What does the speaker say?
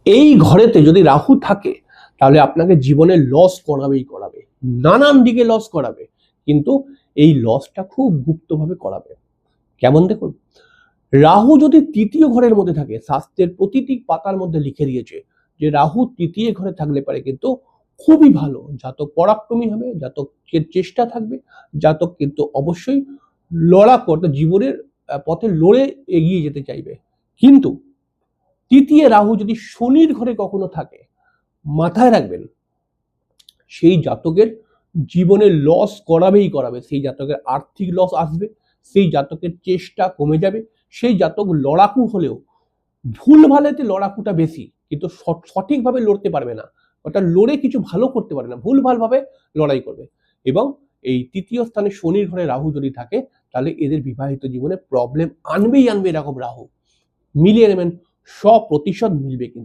এই ঘরেতে যদি রাহু থাকে তাহলে আপনাকে জীবনে লস করাবেই করাবে, নানান দিকে লস করাবে, কিন্তু এই লসটা খুব গুপ্তভাবে করাবে। কেমন দেখুন, রাহু যদি তৃতীয় ঘরের মধ্যে থাকে, শাস্ত্রের প্রতিটি পাতার মধ্যে লিখে দিয়েছে যে রাহু তৃতীয় ঘরে থাকলে পারে কিন্তু খুবই ভালো, জাতক পরাক্রমী হবে, জাতকের চেষ্টা থাকবে, জাতক কিন্তু অবশ্যই লড়া করতে জীবনের পথে লড়ে এগিয়ে যেতে চাইবে। কিন্তু তৃতীয় রাহু যদি শনির ঘরে কখনো থাকে, মাথায় রাখবেন সেই জাতকের জীবনে লস করাবেই করাবে, সেই জাতকের আর্থিক লস আসবে, সেই জাতকের চেষ্টা কমে যাবে, সেই জাতক লড়াকু হলেও ভুল ভালেতে লড়াকুটা বেশি, কিন্তু সঠিকভাবে লড়তে পারবে না, অর্থাৎ লড়ে কিছু ভালো করতে পারবে না, ভুল ভাল ভাবে লড়াই করবে। এবং এই তৃতীয় স্থানে শনির ঘরে রাহু যদি থাকে তাহলে এদের বিবাহিত জীবনে প্রবলেম আনবেই আনবে। এরকম রাহু মিলিয়ে নেবেন, 100% মিলবে কিন্তু।